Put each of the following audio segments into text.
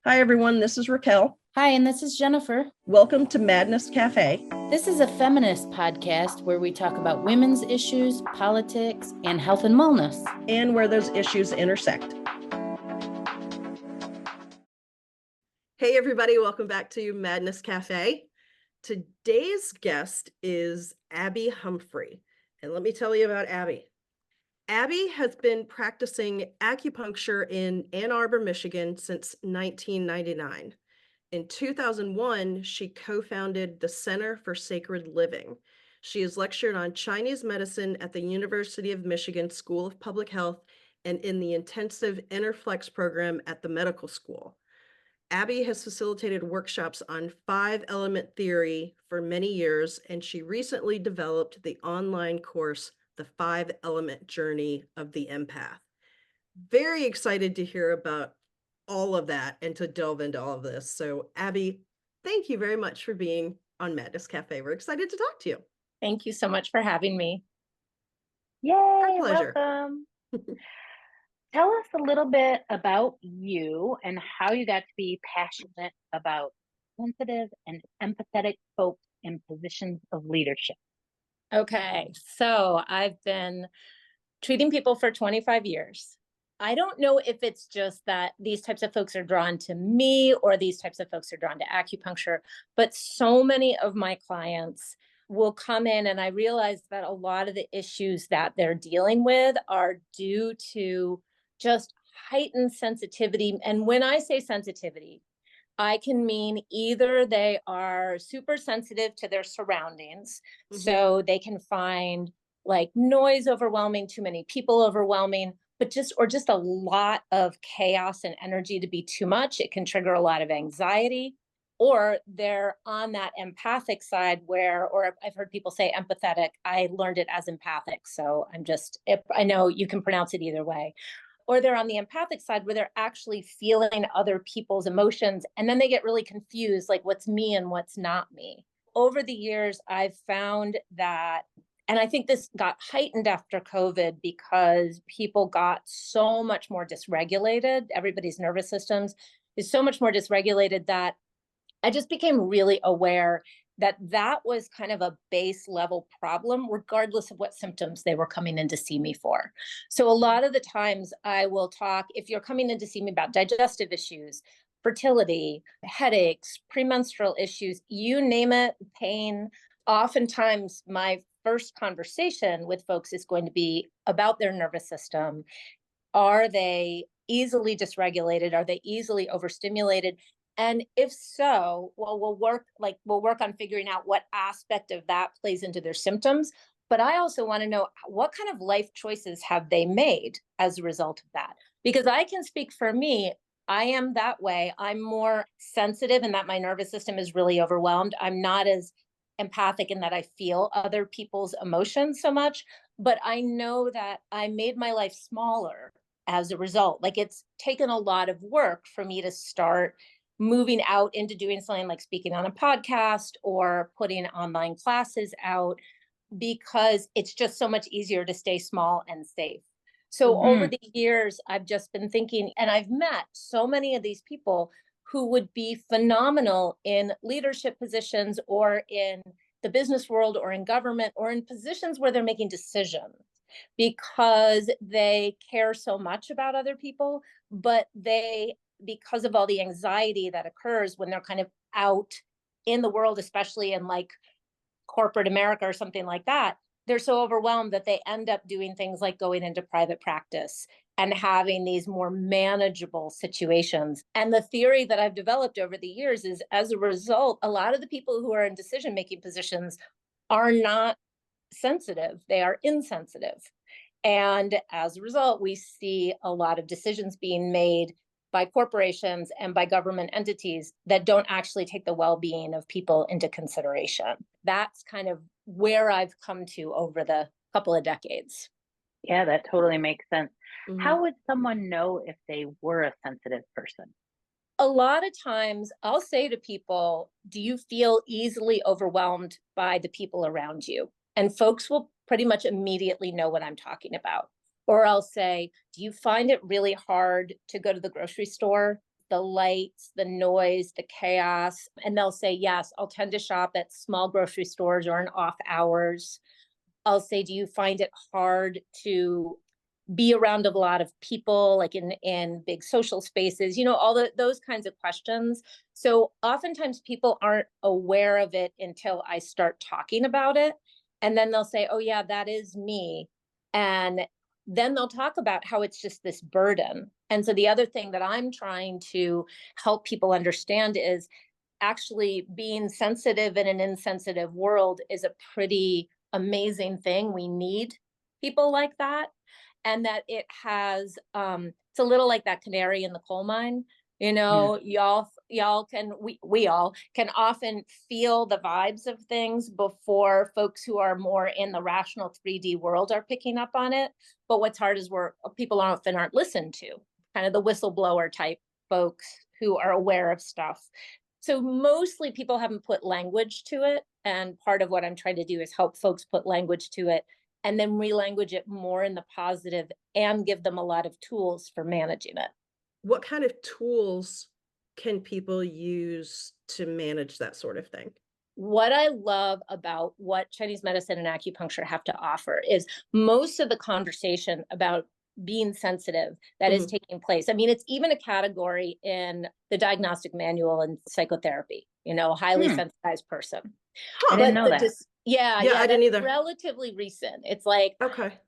Hi, everyone. This is Raquel. Hi, and this is Jennifer. Welcome to Madness Cafe. This is a feminist podcast where we talk about women's issues, politics, and health and wellness. And where those issues intersect. Hey, everybody. Welcome back to Madness Cafe. Today's guest is Abby Humphrey. And let me tell you about Abby. Abby has been practicing acupuncture in Ann Arbor, Michigan since 1999. In 2001, she co-founded the Center for Sacred Living. She has lectured on Chinese medicine at the University of Michigan School of Public Health and in the intensive Interflex program at the medical school. Abby has facilitated workshops on 5-element theory for many years, and she recently developed the online course, The 5-Element Journey of the Empath. Very excited to hear about all of that and to delve into all of this. So Abby, thank you very much for being on Madness Cafe. We're excited to talk to you. Thank you so much for having me. Yay, Our pleasure. welcome. Tell us a little bit about you and how you got to be passionate about sensitive and empathetic folks in positions of leadership. Okay, so I've been treating people for 25 years. I don't know if it's just that these types of folks are drawn to me or these types of folks are drawn to acupuncture, but so many of my clients will come in and I realize that a lot of the issues that they're dealing with are due to just heightened sensitivity. And when I say sensitivity, I can mean either they are super sensitive to their surroundings, so they can find like noise overwhelming, too many people overwhelming, but just a lot of chaos and energy to be too much. It can trigger a lot of anxiety. Or they're on that empathic side or I've heard people say empathetic. I learned it as empathic. So I know you can pronounce it either way. Or they're on the empathic side where they're actually feeling other people's emotions. And then they get really confused, like what's me and what's not me. Over the years, I've found that, and I think this got heightened after COVID because people got so much more dysregulated. Everybody's nervous systems is so much more dysregulated that I just became really aware that that was kind of a base level problem, regardless of what symptoms they were coming in to see me for. So a lot of the times I will talk, if you're coming in to see me about digestive issues, fertility, headaches, premenstrual issues, you name it, pain, oftentimes my first conversation with folks is going to be about their nervous system. Are they easily dysregulated? Are they easily overstimulated? And if so, well, we'll work on figuring out what aspect of that plays into their symptoms. But I also want to know what kind of life choices have they made as a result of that? Because I can speak for me. I am that way. I'm more sensitive in that my nervous system is really overwhelmed. I'm not as empathic in that I feel other people's emotions so much. But I know that I made my life smaller as a result. Like it's taken a lot of work for me to start moving out into doing something like speaking on a podcast or putting online classes out, because it's just so much easier to stay small and safe. So over the years, I've just been thinking, and I've met so many of these people who would be phenomenal in leadership positions or in the business world or in government or in positions where they're making decisions because they care so much about other people, but because of all the anxiety that occurs when they're kind of out in the world, especially in like corporate America or something like that, they're so overwhelmed that they end up doing things like going into private practice and having these more manageable situations. And the theory that I've developed over the years is, as a result, a lot of the people who are in decision-making positions are not sensitive, they are insensitive. And as a result, we see a lot of decisions being made by corporations and by government entities that don't actually take the well-being of people into consideration. That's kind of where I've come to over the couple of decades. Yeah, that totally makes sense. How would someone know if they were a sensitive person? A lot of times I'll say to people, do you feel easily overwhelmed by the people around you? And folks will pretty much immediately know what I'm talking about. Or I'll say, do you find it really hard to go to the grocery store? the lights, the noise, the chaos. And they'll say, yes, I'll tend to shop at small grocery stores or in off hours. I'll say, do you find it hard to be around a lot of people, like in big social spaces, those kinds of questions. So oftentimes people aren't aware of it until I start talking about it. And then they'll say, oh yeah, that is me. And then they'll talk about how it's just this burden. And so the other thing that I'm trying to help people understand is actually being sensitive in an insensitive world is a pretty amazing thing. We need people like that. And that it has, it's a little like that canary in the coal mine. Y'all can, we all can often feel the vibes of things before folks who are more in the rational 3D world are picking up on it. But what's hard is people often aren't listened to, kind of the whistleblower type folks who are aware of stuff. So mostly people haven't put language to it. And part of what I'm trying to do is help folks put language to it and then relanguage it more in the positive and give them a lot of tools for managing it. What kind of tools can people use to manage that sort of thing? What I love about what Chinese medicine and acupuncture have to offer is most of the conversation about being sensitive that is taking place. I mean, it's even a category in the diagnostic manual in psychotherapy, highly sensitized person. I didn't know that. Yeah, I didn't either. Relatively recent. It's like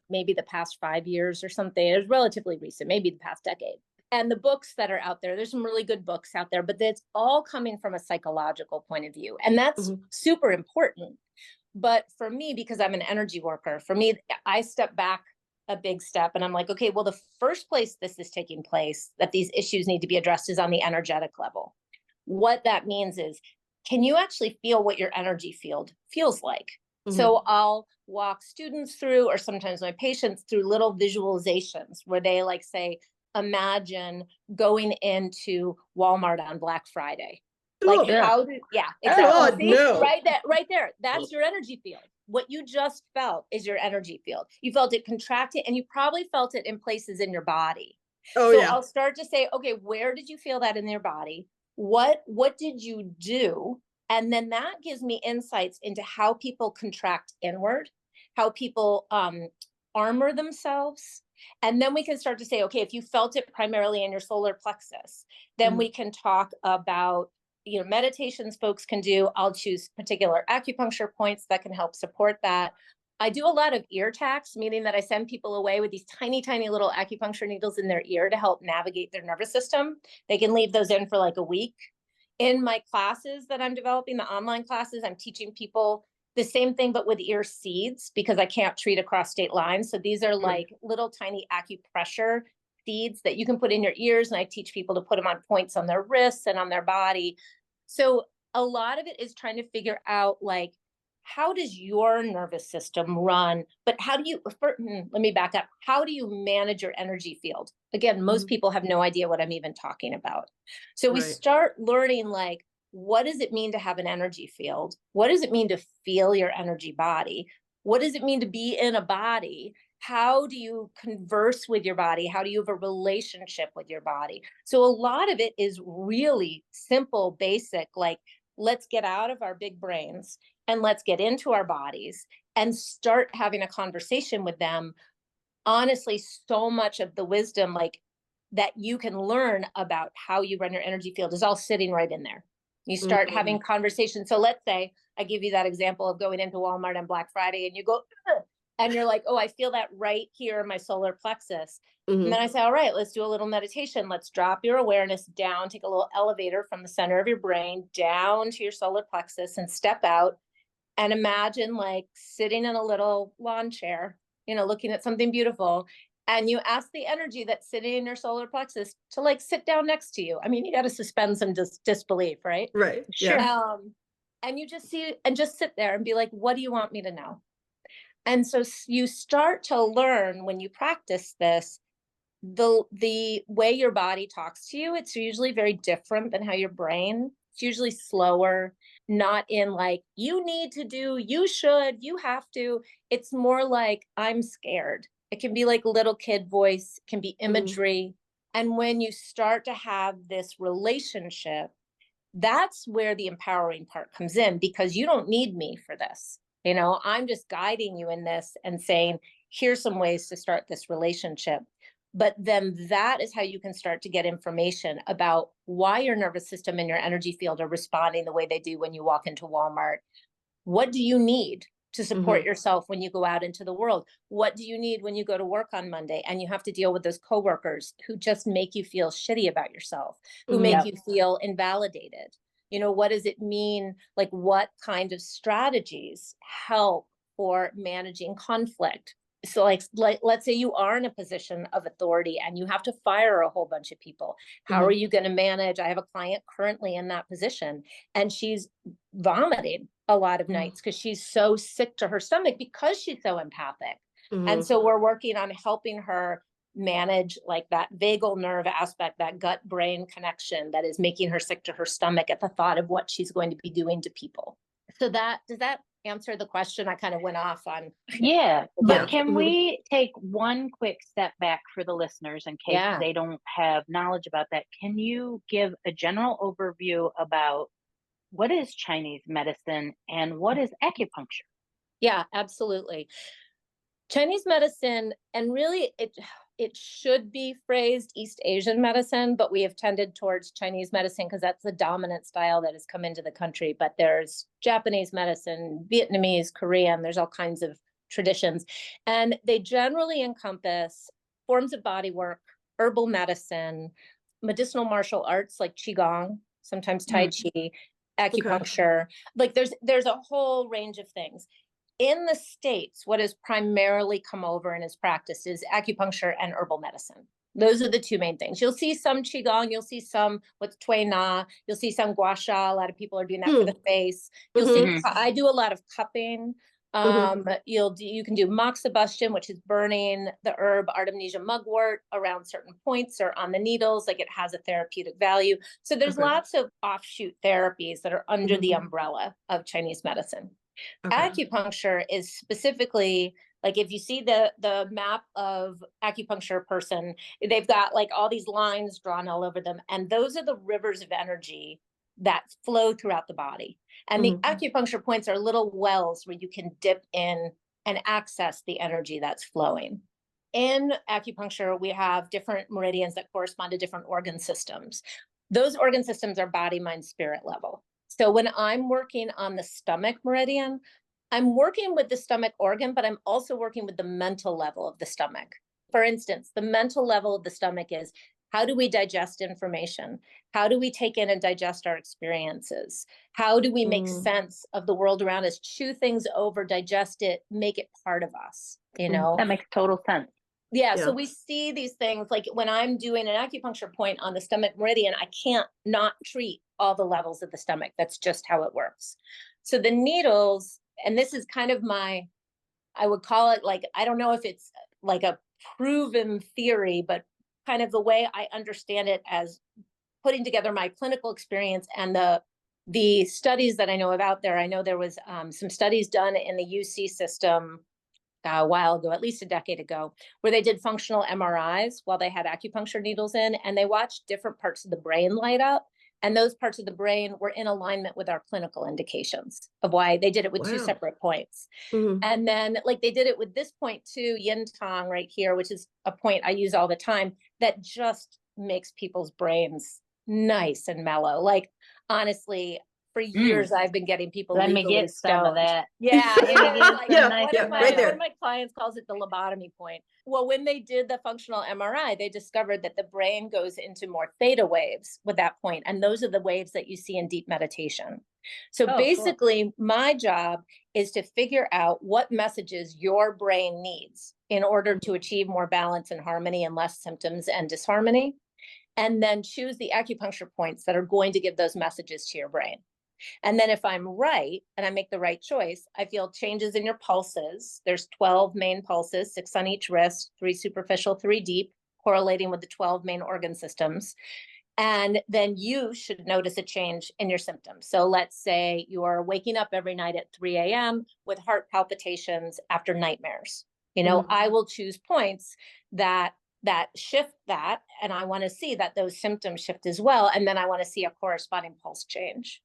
maybe the past 5 years or something. It's relatively recent, maybe the past decade. And the books that are out there's some really good books out there, but it's all coming from a psychological point of view. And that's super important. But for me, because I'm an energy worker, for me, I step back a big step and I'm like, okay, well, the first place this is taking place, that these issues need to be addressed, is on the energetic level. What that means is, can you actually feel what your energy field feels like? So I'll walk students through, or sometimes my patients, through little visualizations where they say, imagine going into Walmart on Black Friday. Exactly. God, no. Right there. That's your energy field. What you just felt is your energy field. You felt it contracting, and you probably felt it in places in your body. I'll start to say, okay, where did you feel that in your body? What did you do? And then that gives me insights into how people contract inward, how people armor themselves. And then we can start to say, okay, if you felt it primarily in your solar plexus, then we can talk about, meditations folks can do. I'll choose particular acupuncture points that can help support that. I do a lot of ear tacks, meaning that I send people away with these tiny, tiny little acupuncture needles in their ear to help navigate their nervous system. They can leave those in for like a week. In my classes that I'm developing, the online classes, I'm teaching people the same thing, but with ear seeds, because I can't treat across state lines. So these are like little tiny acupressure seeds that you can put in your ears. And I teach people to put them on points on their wrists and on their body. So a lot of it is trying to figure out, how does your nervous system run? But how do you, let me back up. How do you manage your energy field? Again, most people have no idea what I'm even talking about. So we start learning, what does it mean to have an energy field? What does it mean to feel your energy body? What does it mean to be in a body? How do you converse with your body? How do you have a relationship with your body? So a lot of it is really simple, basic, let's get out of our big brains and let's get into our bodies and start having a conversation with them. Honestly, so much of the wisdom that you can learn about how you run your energy field is all sitting right in there. You start having conversations. So let's say I give you that example of going into Walmart on Black Friday and you go, ugh, and you're like, oh, I feel that right here in my solar plexus. And then I say, all right, let's do a little meditation. Let's drop your awareness down, take a little elevator from the center of your brain down to your solar plexus and step out and imagine sitting in a little lawn chair, looking at something beautiful. And you ask the energy that's sitting in your solar plexus to sit down next to you. I mean, you got to suspend some disbelief, right? Right. Sure. Yeah. And you just sit there and be like, what do you want me to know? And so you start to learn, when you practice this, the way your body talks to you. It's usually very different than how your brain, it's usually slower, not in you need to do, you should, you have to. It's more I'm scared. It can be little kid voice, it can be imagery. And when you start to have this relationship, that's where the empowering part comes in, because you don't need me for this. You know, I'm just guiding you in this and saying, here's some ways to start this relationship. But then that is how you can start to get information about why your nervous system and your energy field are responding the way they do when you walk into Walmart. What do you need to support yourself when you go out into the world? What do you need when you go to work on Monday and you have to deal with those coworkers who just make you feel shitty about yourself, who make you feel invalidated? You know, what does it mean? Like, what kind of strategies help for managing conflict? So like let's say you are in a position of authority and you have to fire a whole bunch of people. How are you going to manage? I have a client currently in that position, and she's vomiting a lot of nights because she's so sick to her stomach because she's so empathic. And so we're working on helping her manage like that vagal nerve aspect, that gut brain connection that is making her sick to her stomach at the thought of what she's going to be doing to people. So that, does that answer the question? I kind of went off on. Yeah, but can we take one quick step back for the listeners in case they don't have knowledge about that? Can you give a general overview about what is Chinese medicine and what is acupuncture? Yeah, absolutely. Chinese medicine, and really it should be phrased East Asian medicine, but we have tended towards Chinese medicine because that's the dominant style that has come into the country. But there's Japanese medicine, Vietnamese, Korean, there's all kinds of traditions. And they generally encompass forms of body work, herbal medicine, medicinal martial arts like Qigong, sometimes Tai Chi, acupuncture. Like there's a whole range of things. In the States, what has primarily come over and is practiced is acupuncture and herbal medicine. Those are the two main things. You'll see some Qigong, you'll see some what's Tui Na, you'll see some Gua Sha. A lot of people are doing that for the face. You'll see, I do a lot of cupping. You can do moxibustion, which is burning the herb Artemisia mugwort around certain points or on the needles, like it has a therapeutic value. So there's lots of offshoot therapies that are under the umbrella of Chinese medicine. Acupuncture is specifically, like if you see the map of acupuncture person, they've got like all these lines drawn all over them. And those are the rivers of energy that flow throughout the body. And the acupuncture points are little wells where you can dip in and access the energy that's flowing. In acupuncture, we have different meridians that correspond to different organ systems. Those organ systems are body, mind, spirit level. So when I'm working on the stomach meridian, I'm working with the stomach organ, but I'm also working with the mental level of the stomach. For instance, the mental level of the stomach is, how do we digest information? How do we take in and digest our experiences? How do we make sense of the world around us, chew things over, digest it, make it part of us, you know? That makes total sense. Yeah, so we see these things, like when I'm doing an acupuncture point on the stomach meridian, I can't not treat all the levels of the stomach. That's just how it works. So the needles, and this is kind of my, I would call it like, I don't know if it's like a proven theory, but kind of the way I understand it as putting together my clinical experience and the studies that I know of out there. I know there was some studies done in the UC system a while ago, at least a decade ago, where they did functional MRIs while they had acupuncture needles in, and they watched different parts of the brain light up. And those parts of the brain were in alignment with our clinical indications of why they did it with two separate points. And then like they did it with this point too, yin tong right here, which is a point I use all the time that just makes people's brains nice and mellow. Like honestly, for years I've been getting people Let me get some of that. Yeah, Like, one of my clients calls it the lobotomy point. Well, when they did the functional MRI, they discovered that the brain goes into more theta waves with that point, and those are the waves that you see in deep meditation. So basically, my job is to figure out what messages your brain needs in order to achieve more balance and harmony and less symptoms and disharmony, and then choose the acupuncture points that are going to give those messages to your brain. And then if I'm right and I make the right choice, I feel changes in your pulses. There's 12 main pulses, 6 on each wrist, 3 superficial, 3 deep, correlating with the 12 main organ systems. And then you should notice a change in your symptoms. So let's say you are waking up every night at 3 a.m. with heart palpitations after nightmares. You know, I will choose points that shift that, and I want to see that those symptoms shift as well, and then I want to see a corresponding pulse change.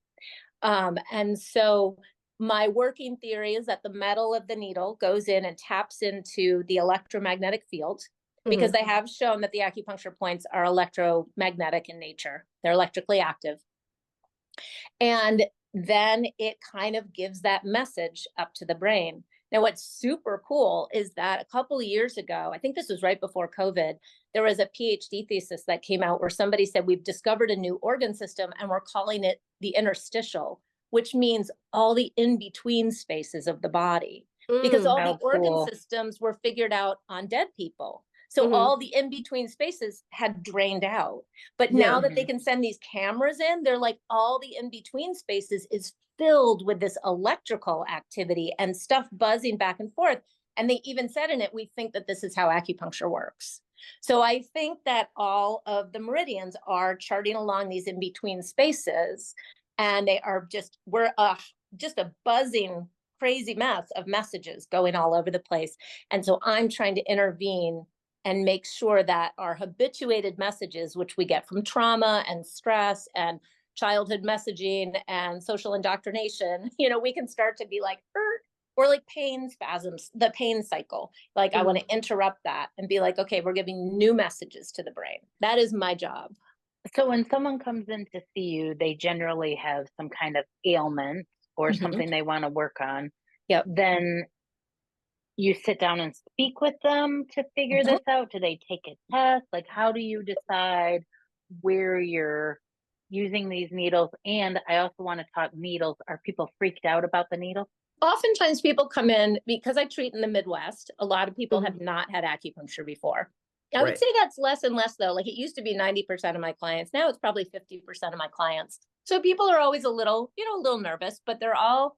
And so my working theory is that the metal of the needle goes in and taps into the electromagnetic field, because they have shown that the acupuncture points are electromagnetic in nature. They're electrically active. And then it kind of gives that message up to the brain. Now, what's super cool is that a couple of years ago, I think this was right before COVID, there was a PhD thesis that came out where somebody said, we've discovered a new organ system and we're calling it the interstitial, which means all the in-between spaces of the body. Because all the organ systems were figured out on dead people. So all the in-between spaces had drained out. But now that they can send these cameras in, they're like, all the in-between spaces is filled with this electrical activity and stuff buzzing back and forth. And they even said in it, we think that this is how acupuncture works. So I think that all of the meridians are charting along these in-between spaces, and they are just, we're just a buzzing, crazy mess of messages going all over the place. And so I'm trying to intervene and make sure that our habituated messages, which we get from trauma and stress and childhood messaging and social indoctrination, you know, we can start to be like, or like pain spasms, the pain cycle. Like I want to interrupt that and be like, okay, we're giving new messages to the brain. That is my job. So when someone comes in to see you, they generally have some kind of ailment or something they want to work on. Yep. Then you sit down and speak with them to figure this out? Do they take a test? Like, how do you decide where you're using these needles? And I also want to talk needles. Are people freaked out about the needle? Oftentimes people come in, because I treat in the Midwest, a lot of people have not had acupuncture before. I would say that's less and less, though. Like, it used to be 90% of my clients. Now it's probably 50% of my clients. So people are always a little nervous, but they're all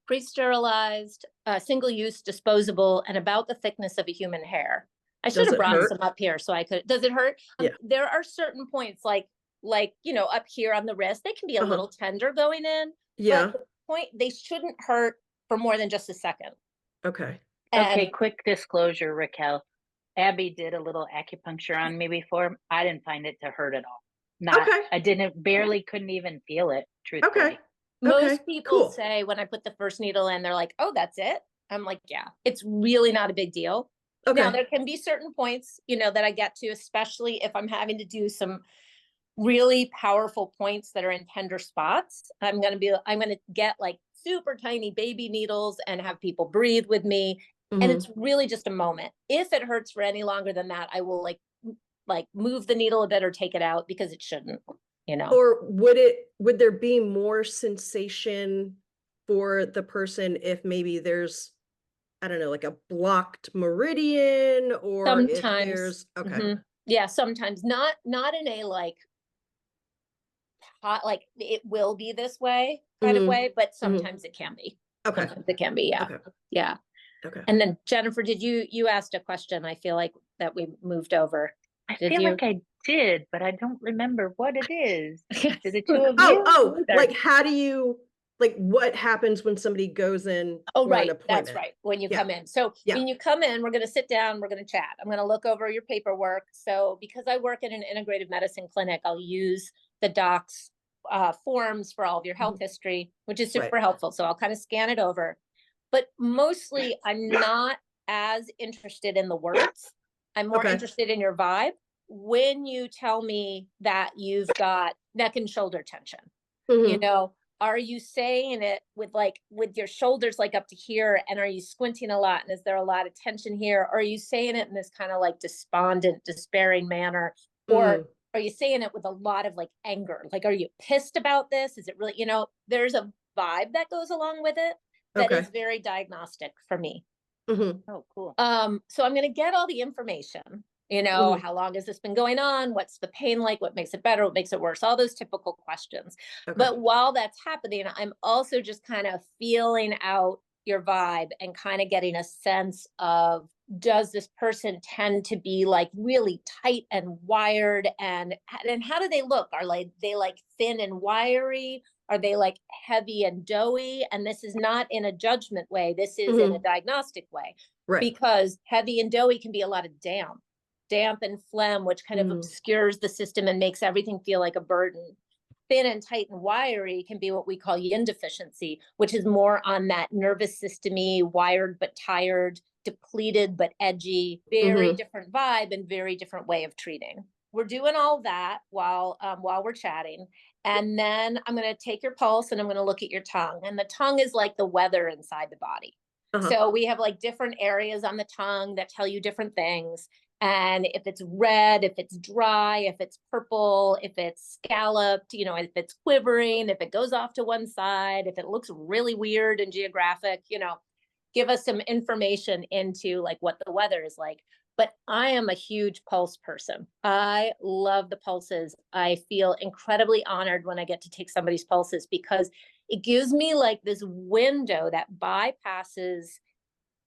pre-sterilized, single-use, disposable, and about the thickness of a human hair. I should have brought some up here so I could. Does it hurt? There are certain points, like up here on the wrist, they can be a little tender going in. But the point, they shouldn't hurt for more than just a second. Okay. Okay. Quick disclosure, Raquel. Abby did a little acupuncture on me before. I didn't find it to hurt at all. I couldn't even feel it, truthfully. Okay. Most people say when I put the first needle in, they're like, oh, that's it. I'm like, yeah, it's really not a big deal. Now, there can be certain points, that I get to, especially if I'm having to do some really powerful points that are in tender spots. I'm going to get like super tiny baby needles and have people breathe with me. And it's really just a moment. If it hurts for any longer than that, I will like move the needle a bit or take it out, because it shouldn't. Or would there be more sensation for the person if maybe there's, I don't know, like a blocked meridian, or sometimes, if there's yeah, sometimes not in a like hot, like it will be this way kind of way, but sometimes it can be. Sometimes it can be. Yeah. Okay. And then Jennifer, did you asked a question? I feel like that we moved over. I feel like I did, but I don't remember what it is. To the two of you? Like, how do you, like, what happens when somebody goes in? Oh, right. That's right. When you come in. So when you come in, we're going to sit down, we're going to chat. I'm going to look over your paperwork. So because I work in an integrative medicine clinic, I'll use the doc's forms for all of your health history, which is super helpful. So I'll kind of scan it over. But mostly I'm not as interested in the words. I'm more interested in your vibe. When you tell me that you've got neck and shoulder tension, are you saying it with your shoulders like up to here, and are you squinting a lot, and is there a lot of tension here? Or are you saying it in this kind of like despondent, despairing manner? Or are you saying it with a lot of like anger? Like, are you pissed about this? Is it really, there's a vibe that goes along with it that is very diagnostic for me. Oh, cool. So I'm going to get all the information, how long has this been going on? What's the pain like? What makes it better? What makes it worse? All those typical questions. But while that's happening, I'm also just kind of feeling out your vibe and kind of getting a sense of, does this person tend to be like really tight and wired, and how do they look? Are they like thin and wiry? Are they like heavy and doughy? And this is not in a judgment way. This is in a diagnostic way, because heavy and doughy can be a lot of damp. damp and phlegm, which kind of obscures the system and makes everything feel like a burden. Thin and tight and wiry can be what we call yin deficiency, which is more on that nervous system-y, wired but tired, depleted but edgy, very different vibe and very different way of treating. We're doing all that while we're chatting. And then I'm going to take your pulse and I'm going to look at your tongue. And the tongue is like the weather inside the body. So we have like different areas on the tongue that tell you different things. And if it's red, if it's dry, if it's purple, if it's scalloped, you know, if it's quivering, if it goes off to one side, if it looks really weird and geographic, you know, give us some information into like what the weather is like. But I am a huge pulse person. I love the pulses. I feel incredibly honored when I get to take somebody's pulses because it gives me like this window that bypasses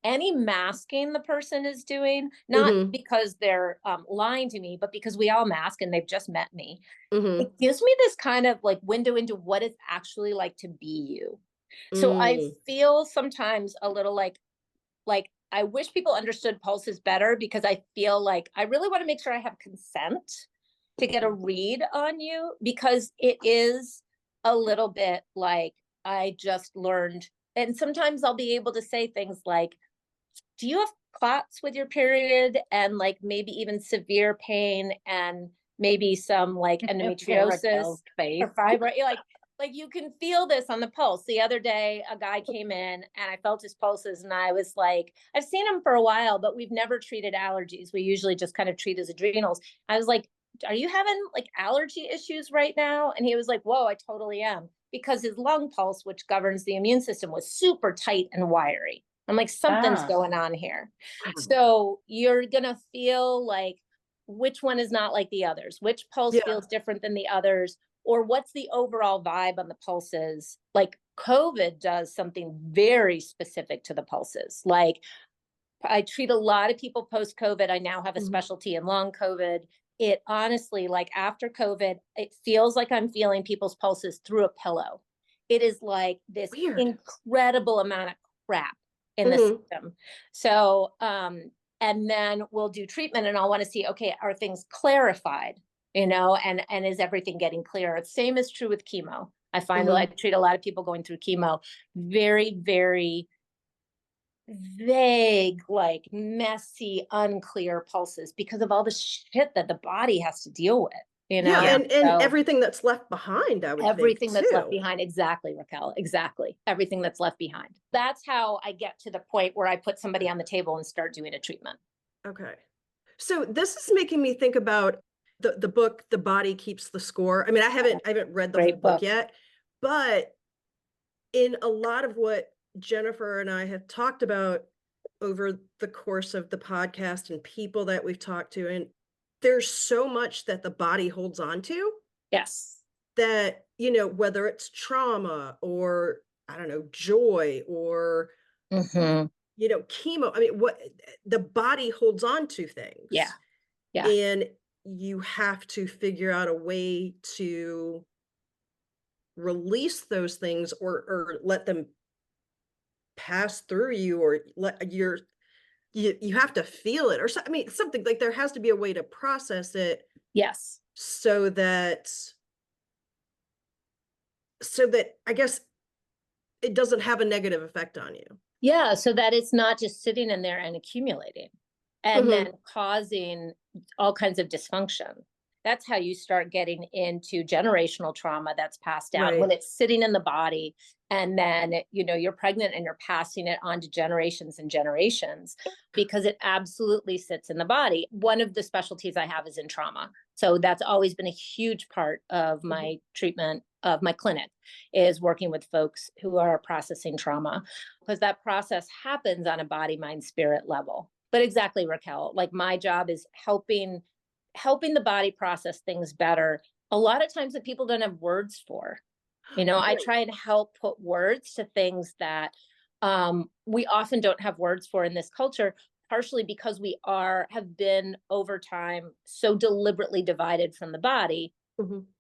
any masking the person is doing, not because they're lying to me, but because we all mask and they've just met me. It gives me this kind of like window into what it's actually like to be you. So I feel sometimes a little like I wish people understood pulses better because I feel like I really want to make sure I have consent to get a read on you because it is a little bit like I just learned. And sometimes I'll be able to say things like, do you have clots with your period and like maybe even severe pain and maybe some like endometriosis or fibroid? Like you can feel this on the pulse. The other day, a guy came in and I felt his pulses and I was like, I've seen him for a while, but we've never treated allergies. We usually just kind of treat his adrenals. I was like, are you having like allergy issues right now? And he was like, whoa, I totally am. Because his lung pulse, which governs the immune system, was super tight and wiry. I'm like, something's going on here. So you're going to feel like which one is not like the others, which pulse feels different than the others, or what's the overall vibe on the pulses. Like COVID does something very specific to the pulses. Like I treat a lot of people post-COVID. I now have a specialty in long COVID. It honestly, like after COVID, it feels like I'm feeling people's pulses through a pillow. It is like this incredible amount of crap in the system. So, and then we'll do treatment and I'll want to see, okay, are things clarified, you know, and is everything getting clearer? The same is true with chemo. I find that I treat a lot of people going through chemo, very, very vague, like messy, unclear pulses because of all the shit that the body has to deal with. You know? And everything that's left behind, I would everything think, that's too. left behind. Exactly, Raquel. Exactly. Everything that's left behind. That's how I get to the point where I put somebody on the table and start doing a treatment. Okay. So this is making me think about the book, The Body Keeps the Score. I mean, I haven't read the whole book yet, but in a lot of what Jennifer and I have talked about over the course of the podcast and people that we've talked to, and there's so much that the body holds on to. Yes. That, you know, whether it's trauma or, I don't know, joy or, you know, chemo. I mean, what the body holds on to things. Yeah. Yeah. And you have to figure out a way to release those things or let them pass through you or let you have to feel it or so, I mean, something like there has to be a way to process it. Yes. So that I guess it doesn't have a negative effect on you. Yeah. So that it's not just sitting in there and accumulating and then causing all kinds of dysfunction. That's how you start getting into generational trauma that's passed down when it's sitting in the body. And then, you know, you're pregnant and you're passing it on to generations and generations because it absolutely sits in the body. One of the specialties I have is in trauma. So that's always been a huge part of my treatment of my clinic is working with folks who are processing trauma because that process happens on a body, mind, spirit level. But exactly, Raquel, like my job is helping the body process things better. A lot of times that people don't have words for, you know, I try and help put words to things that we often don't have words for in this culture, partially because we have been over time so deliberately divided from the body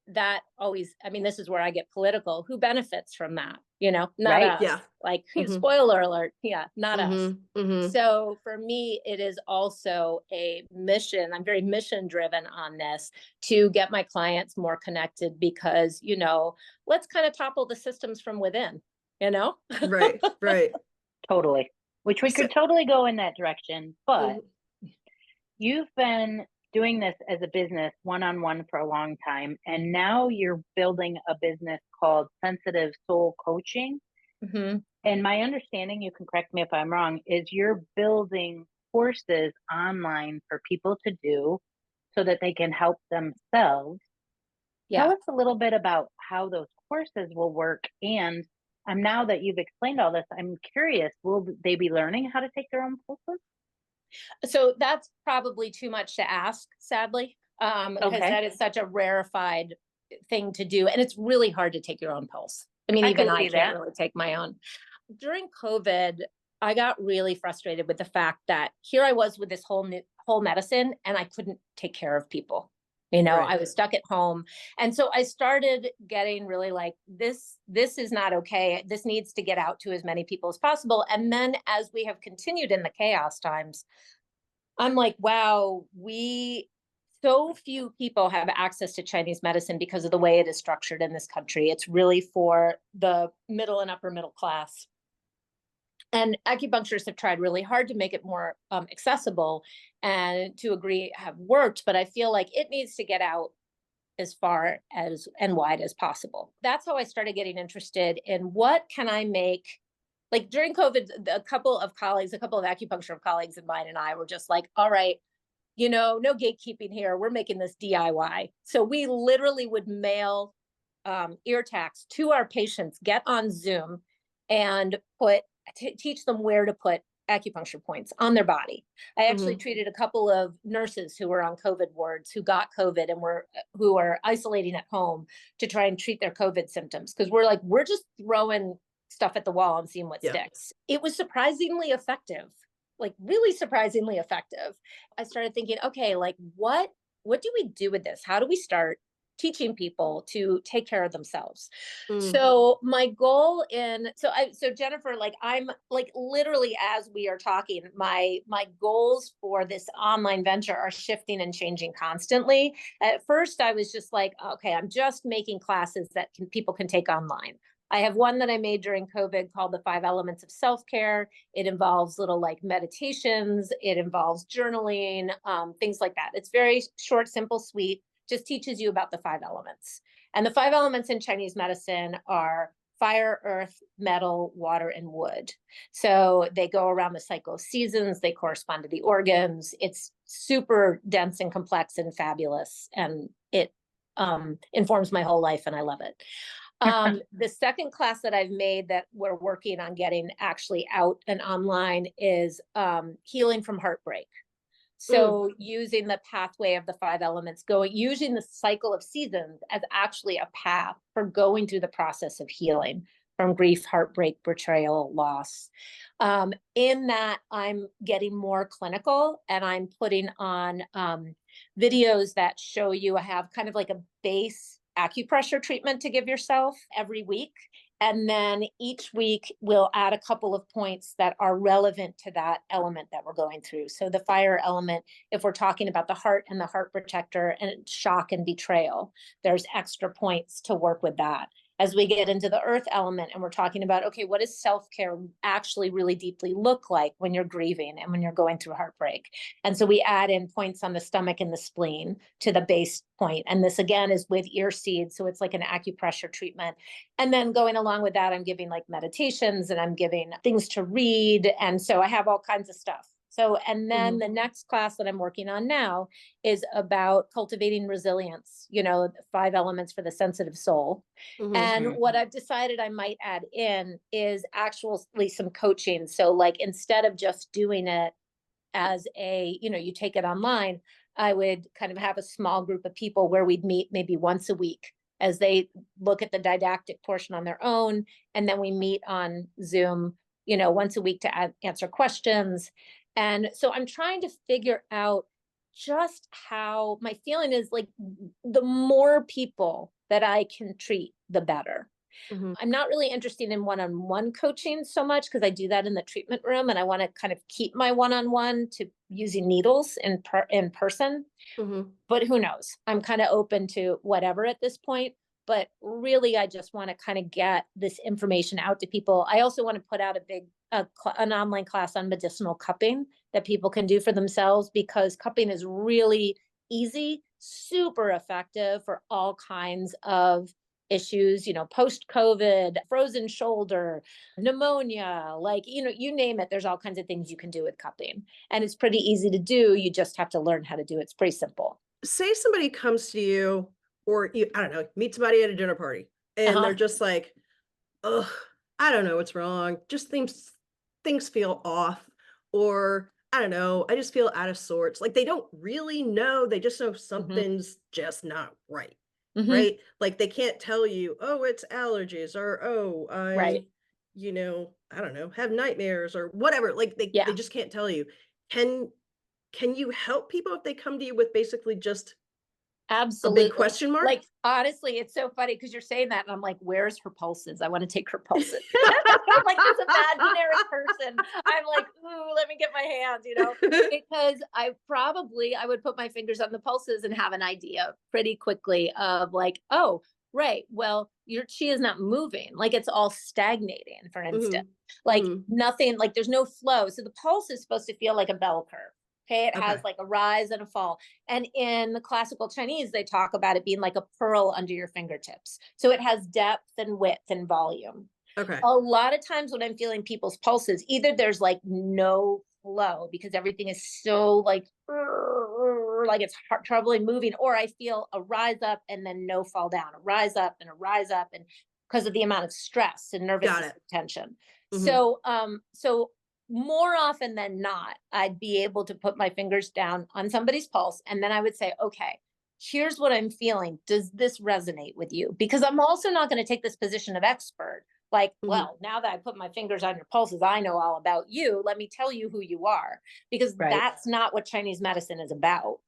that always, I mean, this is where I get political. Who benefits from that? Not Right. us. Yeah. Like, Mhm. spoiler alert. Yeah, not us. Mm-hmm. Mm-hmm. So for me, it is also a mission. I'm very mission driven on this to get my clients more connected because, let's kind of topple the systems from within, Right. Right. Totally. Which we So, could totally go in that direction, but mhm. you've been doing this as a business one-on-one for a long time, and now you're building a business called Sensitive Soul Coaching. Mhm. And my understanding, you can correct me if I'm wrong, is you're building courses online for people to do so that they can help themselves. Tell Yeah. us a little bit about how those courses will work. And now that you've explained all this, I'm curious, will they be learning how to take their own courses? So that's probably too much to ask, sadly, because Okay. that is such a rarefied thing to do. And it's really hard to take your own pulse. I mean, I even could I see can't that. really take my own. During COVID, I got really frustrated with the fact that here I was with this whole medicine and I couldn't take care of people. Right. I was stuck at home. And so I started getting really like, this is not okay. This needs to get out to as many people as possible. And then as we have continued in the chaos times, I'm like, wow, so few people have access to Chinese medicine because of the way it is structured in this country. It's really for the middle and upper middle class. And acupuncturists have tried really hard to make it more accessible, and to agree have worked, but I feel like it needs to get out as far as and wide as possible. That's how I started getting interested in what can I make. Like during COVID, a couple of acupuncture colleagues of mine and I were just like, all right, no gatekeeping here. We're making this DIY. So we literally would mail ear tags to our patients, get on Zoom, and teach them where to put acupuncture points on their body. I actually Mhm. treated a couple of nurses who were on COVID wards who got COVID and who are isolating at home to try and treat their COVID symptoms. Because we're just throwing stuff at the wall and seeing what Yeah. sticks. It was surprisingly effective, like really surprisingly effective. I started thinking, okay, like what do we do with this? How do we start teaching people to take care of themselves? Mm. So my goal so Jennifer, like I'm like literally as we are talking, my goals for this online venture are shifting and changing constantly. At first I was just like, okay, I'm just making classes that people can take online. I have one that I made during COVID called the 5 Elements of Self-Care. It involves little like meditations. It involves journaling, things like that. It's very short, simple, sweet, just teaches you about the 5 elements. And the 5 elements in Chinese medicine are fire, earth, metal, water, and wood. So they go around the cycle of seasons. They correspond to the organs. It's super dense and complex and fabulous. And it informs my whole life and I love it. The second class that I've made that we're working on getting actually out and online is healing from heartbreak. So using the pathway of the 5 elements, using the cycle of seasons as actually a path for going through the process of healing from grief, heartbreak, betrayal, loss. In that, I'm getting more clinical and I'm putting on videos that show you. I have kind of like a base acupressure treatment to give yourself every week. And then each week we'll add a couple of points that are relevant to that element that we're going through. So the fire element, if we're talking about the heart and the heart protector and shock and betrayal, there's extra points to work with that. As we get into the earth element and we're talking about, okay, what does self-care actually really deeply look like when you're grieving and when you're going through heartbreak? And so we add in points on the stomach and the spleen to the base point. And this again is with ear seeds. So it's like an acupressure treatment. And then going along with that, I'm giving like meditations and I'm giving things to read. And so I have all kinds of stuff. So, and then the next class that I'm working on now is about cultivating resilience, the 5 elements for the sensitive soul. And what I've decided I might add in is actually some coaching. So like, instead of just doing it as you take it online, I would kind of have a small group of people where we'd meet maybe once a week as they look at the didactic portion on their own. And then we meet on Zoom, once a week to answer questions. And so I'm trying to figure out just how my feeling is like the more people that I can treat, the better. Mhm. I'm not really interested in one-on-one coaching so much because I do that in the treatment room and I want to kind of keep my one-on-one to using needles in person. Mhm. But who knows? I'm kind of open to whatever at this point. But really, I just want to kind of get this information out to people. I also want to put out an online class on medicinal cupping that people can do for themselves, because cupping is really easy, super effective for all kinds of issues, post-COVID, frozen shoulder, pneumonia, like, you name it. There's all kinds of things you can do with cupping. And it's pretty easy to do. You just have to learn how to do it. It's pretty simple. Say somebody comes to you, or you, I don't know, meet somebody at a dinner party, and Uh-huh. they're just like, ugh, I don't know what's wrong. Just things feel off, or I don't know, I just feel out of sorts. Like they don't really know, they just know Mhm. something's just not right. Mhm. Right? Like they can't tell you, oh, it's allergies, or oh, Right. I don't know, have nightmares or whatever. Like they Yeah. just can't tell you. Can can you help people if they come to you with basically just a big Absolutely. question mark? Like, honestly, it's so funny because you're saying that, and I'm like, "Where's her pulses? I want to take her pulses." Like this imaginary person. I'm like, "Ooh, let me get my hands," because I would put my fingers on the pulses and have an idea pretty quickly of like, "Oh, right. Well, your chi is not moving. Like it's all stagnating, for instance. Mhm. Like Mhm. nothing, like there's no flow. So the pulse is supposed to feel like a bell curve. Okay. It has Okay. like a rise and a fall. And in the classical Chinese, they talk about it being like a pearl under your fingertips. So it has depth and width and volume. Okay. A lot of times when I'm feeling people's pulses, either there's like no flow because everything is so like it's troubling moving, or I feel a rise up and then no fall down, a rise up and a rise up, and because of the amount of stress and nervous Got it. system tension. Mhm. So more often than not, I'd be able to put my fingers down on somebody's pulse, and then I would say, okay, here's what I'm feeling. Does this resonate with you? Because I'm also not going to take this position of expert. Like, Mhm. well, now that I put my fingers on your pulses, I know all about you. Let me tell you who you are, because Right. that's not what Chinese medicine is about.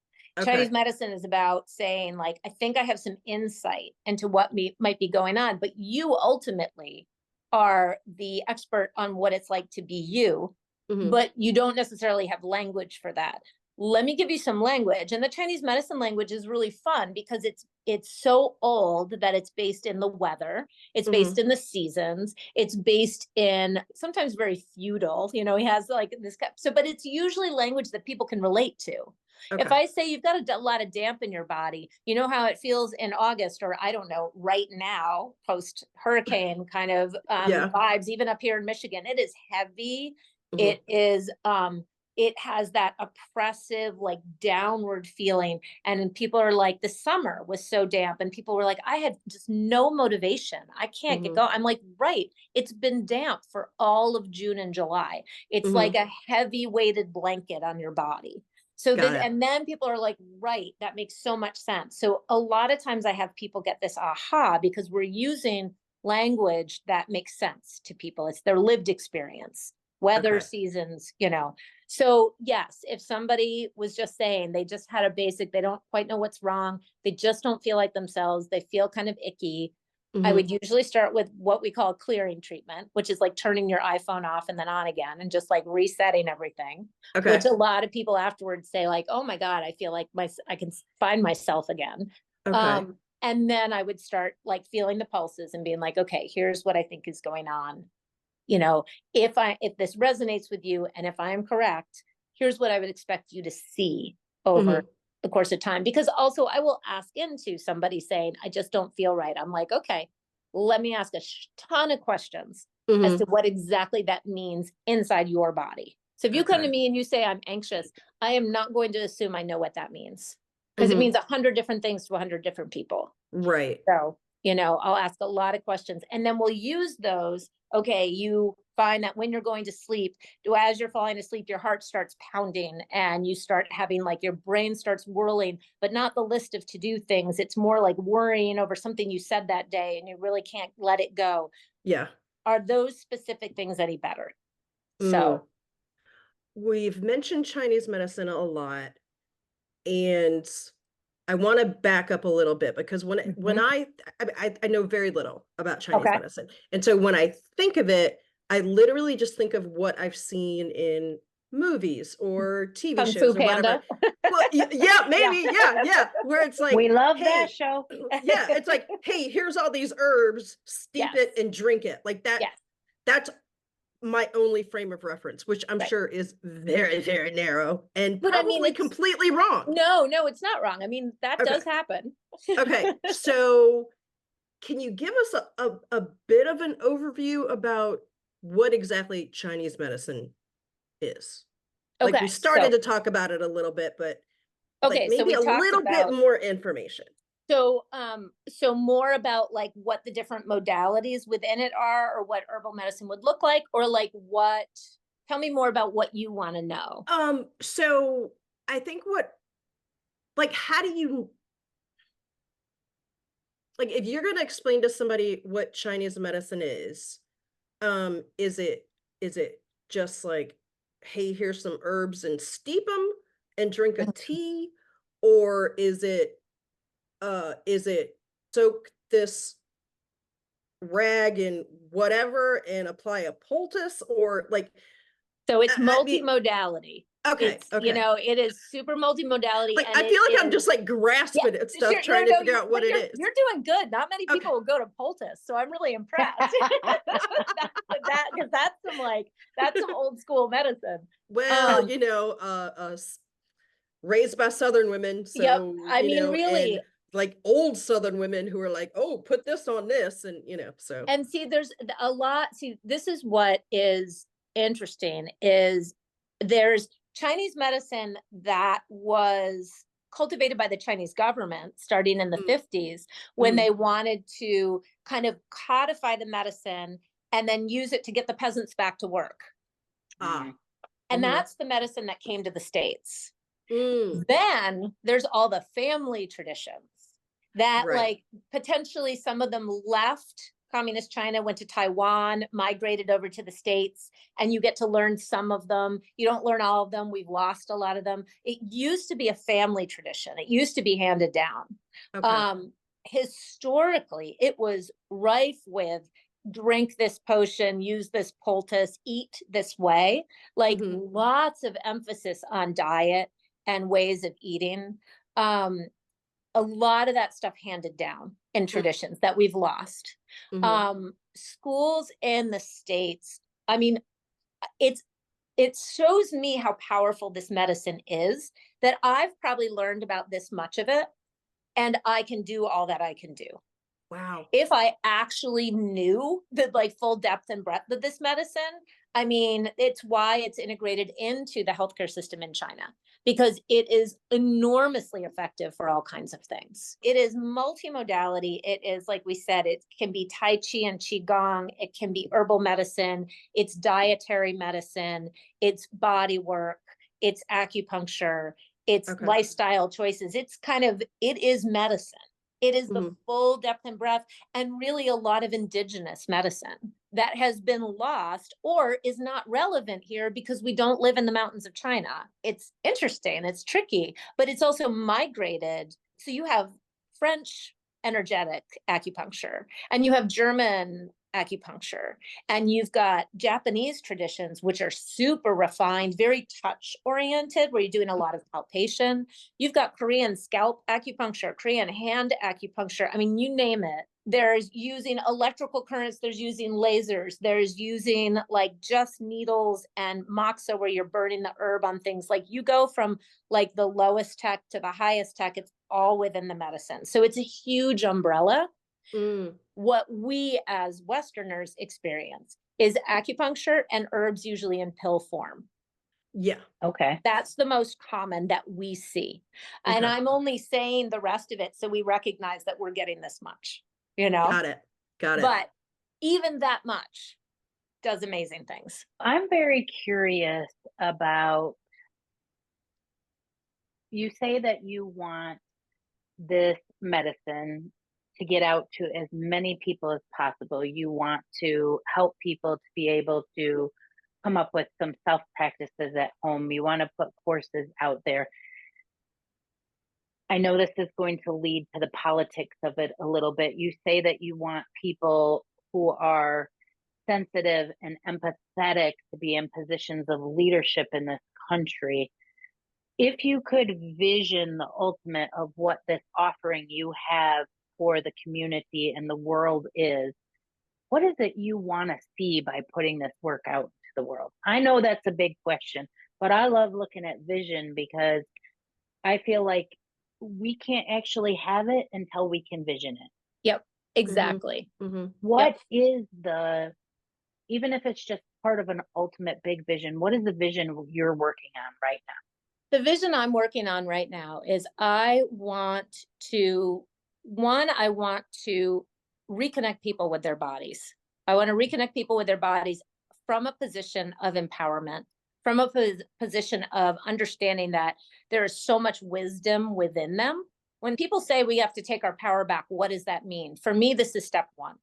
Chinese Okay. medicine is about saying, like, I think I have some insight into what might be going on, but you ultimately are the expert on what it's like to be you, Mhm. but you don't necessarily have language for that. Let me give you some language. And the Chinese medicine language is really fun because it's so old that it's based in the weather, it's based Mhm. in the seasons, it's based in sometimes very feudal, he has like this, so but it's usually language that people can relate to. If Okay. I say you've got a lot of damp in your body, you know how it feels in August, or I don't know, right now, post hurricane kind of Yeah. vibes, even up here in Michigan, it is heavy. Mhm. It is, it has that oppressive, like downward feeling. And people are like, the summer was so damp. And people were like, I had just no motivation. I can't get Mhm. going. I'm like, right. It's been damp for all of June and July. It's like Mhm. a heavy weighted blanket on your body. So Got then, it. and then people are like, right, that makes so much sense. So a lot of times I have people get this aha because we're using language that makes sense to people. It's their lived experience, weather, Okay. seasons. So yes, if somebody was just saying they just had a basic, they don't quite know what's wrong, they just don't feel like themselves, they feel kind of icky, I Mhm. would usually start with what we call clearing treatment, which is like turning your iPhone off and then on again and just like resetting everything, which Okay. a lot of people afterwards say like, oh my God, I feel like I can find myself again. Okay. And then I would start like feeling the pulses and being like, okay, here's what I think is going on. You know, if this resonates with you and if I am correct, here's what I would expect you to see over Mhm. the course of time. Because also I will ask into somebody saying, I just don't feel right. I'm like, okay, let me ask a ton of questions as to Mhm. what exactly that means inside your body. So if you come to Okay. me and you say I'm anxious, I am not going to assume I know what that means, because it Mhm. means 100 different things to 100 different people. Right. So, I'll ask a lot of questions and then we'll use those. Okay, you find that when you're going to sleep, as you're falling asleep, your heart starts pounding and you start having like your brain starts whirling, but not the list of to do things. It's more like worrying over something you said that day and you really can't let it go. Yeah. Are those specific things any better? Mm. So, We've mentioned Chinese medicine a lot. And I want to back up a little bit because when I know very little about Chinese Okay. medicine. And so when I think of it, I literally just think of what I've seen in movies or TV Kung Fu shows or whatever. Panda. Well, yeah, maybe. Yeah. Where it's like, We love hey, that show. yeah, it's like, hey, here's all these herbs, steep Yes. it and drink it. Like that. Yes. That's my only frame of reference, which I'm Right. sure is very, very narrow and But I mean, probably it's- completely wrong. No, it's not wrong. I mean, that Okay. does happen. Okay, so can you give us a bit of an overview about what exactly Chinese medicine is? Like we Okay, started so- to talk about it a little bit, but Okay, like so maybe we a talked little bit about- more information. So, so more about like what the different modalities within it are, or what herbal medicine would look like, or like what, tell me more about what you want to know. So I think like, how do you, like, if you're going to explain to somebody what Chinese medicine is it just like, hey, here's some herbs and steep them and drink a tea? Or is it soak this rag in whatever and apply a poultice? Or like, So it's I mean, multimodality. okay, It's, you know, it is super multimodality. like, and I feel like I'm is- just like grasping at stuff, sure, trying to figure out what it is. You're doing good. Not many people will go to poultice, so I'm really impressed. Because that's some old school medicine. Well, raised by Southern women, so Yep, I mean, really. and like old Southern women who are like, oh, put this on this, and so. And see, there's a lot. See, this is what is interesting is there's Chinese medicine that was cultivated by the Chinese government starting in the 50s when they wanted to kind of codify the medicine and then use it to get the peasants back to work. And that's the medicine that came to the States. Then there's all the family traditions that like potentially some of them left communist China, went to Taiwan, migrated over to the States, and you get to learn some of them. You don't learn all of them. We've lost a lot of them. It used to be a family tradition. It used to be handed down. Historically, it was rife with drink this potion, use this poultice, eat this way, like lots of emphasis on diet and ways of eating. A lot of that stuff handed down in traditions that we've lost. Schools in the States, I mean, it shows me how powerful this medicine is, that I've probably learned about this much of it, and I can do all that I can do. Wow. If I actually knew the like full depth and breadth of this medicine, I mean, it's why it's integrated into the healthcare system in China, because it is enormously effective for all kinds of things. It is multimodality. It is, like we said, it can be Tai Chi and Qigong. It can be herbal medicine. It's dietary medicine. It's body work. It's acupuncture. It's lifestyle choices. It's kind of, it is medicine. It is the full depth and breadth, and really a lot of indigenous medicine that has been lost or is not relevant here because we don't live in the mountains of China. It's interesting, it's tricky, but it's also migrated. So you have French energetic acupuncture, and you have German acupuncture, and you've got Japanese traditions, which are super refined, very touch oriented, where you're doing a lot of palpation. You've got Korean scalp acupuncture, Korean hand acupuncture. I mean, you name it. There's using electrical currents, there's using lasers, there's using like just needles and moxa where you're burning the herb on things. Like you go from like the lowest tech to the highest tech, it's all within the medicine. So it's a huge umbrella. What we as Westerners experience is acupuncture and herbs usually in pill form. Yeah. Okay. That's the most common that we see. And I'm only saying the rest of it so we recognize that we're getting this much, you know? Got it. But even that much does amazing things. I'm very curious about, you say that you want this medicine to get out to as many people as possible. You want to help people to be able to come up with some self practices at home. You want to put courses out there. I know this is going to lead to the politics of it a little bit. You say that you want people who are sensitive and empathetic to be in positions of leadership in this country. If you could vision the ultimate of what this offering you have for the community and the world is, what is it you want to see by putting this work out to the world? I know that's a big question, but I love looking at vision because I feel like we can't actually have it until we can vision it. Yep, exactly. What is the, even if it's just part of an ultimate big vision, what is the vision you're working on right now? The vision I'm working on right now is I want to reconnect people with their bodies. I want to reconnect people with their bodies from a position of empowerment, from a position of understanding that there is so much wisdom within them. When people say we have to take our power back, what does that mean? For me, this is step one.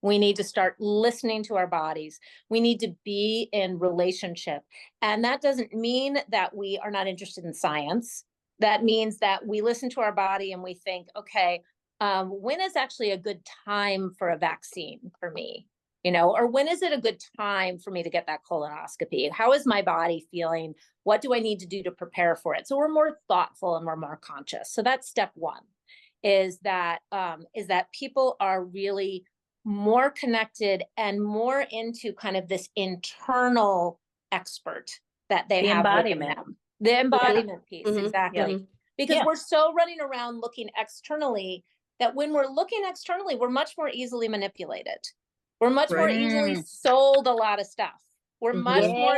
We need to start listening to our bodies. We need to be in relationship. And that doesn't mean that we are not interested in science. That means that we listen to our body and we think, okay, when is actually a good time for a vaccine for me? Or when is it a good time for me to get that colonoscopy? How is my body feeling? What do I need to do to prepare for it? So we're more thoughtful and we're more conscious. So that's step one, is that people are really more connected and more into kind of this internal expert that they have within them. The embodiment piece, exactly. Because we're so running around looking externally that when we're looking externally, we're much more easily manipulated. We're much more easily sold a lot of stuff. We're much more,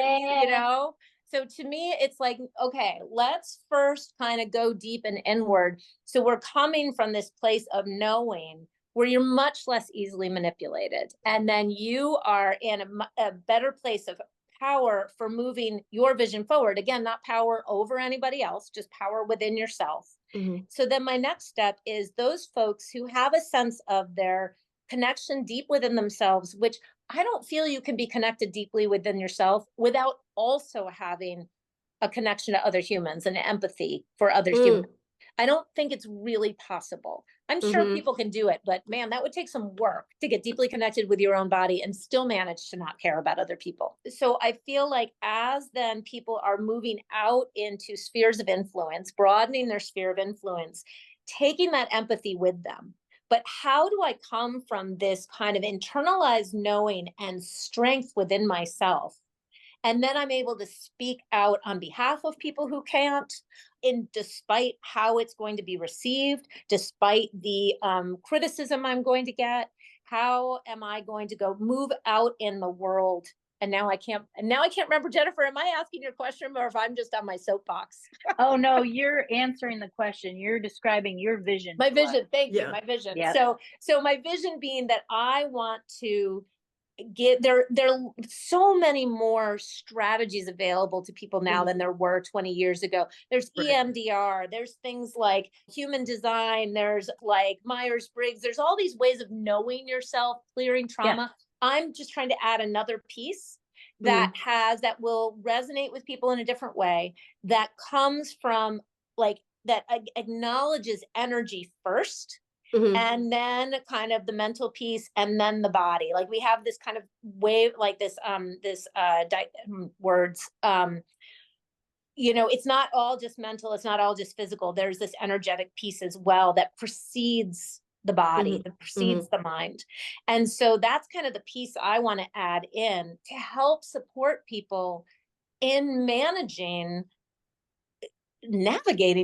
So to me, it's like, okay, let's first kind of go deep and inward. So we're coming from this place of knowing where you're much less easily manipulated. And then you are in a better place of power for moving your vision forward. Again, not power over anybody else, just power within yourself. So then my next step is those folks who have a sense of their connection deep within themselves, which I don't feel you can be connected deeply within yourself without also having a connection to other humans and empathy for other humans. I don't think it's really possible. I'm sure people can do it, but man, that would take some work to get deeply connected with your own body and still manage to not care about other people. So I feel like as then people are moving out into spheres of influence, broadening their sphere of influence, taking that empathy with them. But how do I come from this kind of internalized knowing and strength within myself? And then I'm able to speak out on behalf of people who can't, despite how it's going to be received, despite the criticism I'm going to get. How am I going to go move out in the world? And now I can't remember, Jennifer, am I asking your question or if I'm just on my soapbox? Oh, no, you're answering the question. You're describing your vision. My vision. Thank you. My vision. So my vision being that I want to there are so many more strategies available to people now than there were 20 years ago. There's EMDR, there's things like human design, there's like Myers-Briggs, there's all these ways of knowing yourself, clearing trauma. I'm just trying to add another piece that will resonate with people in a different way, that comes from that acknowledges energy first. And then kind of the mental piece and then the body. Like we have this kind of wave, like this words, it's not all just mental. It's not all just physical. There's this energetic piece as well that precedes the body, that precedes the mind. And so that's kind of the piece I want to add in to help support people in navigating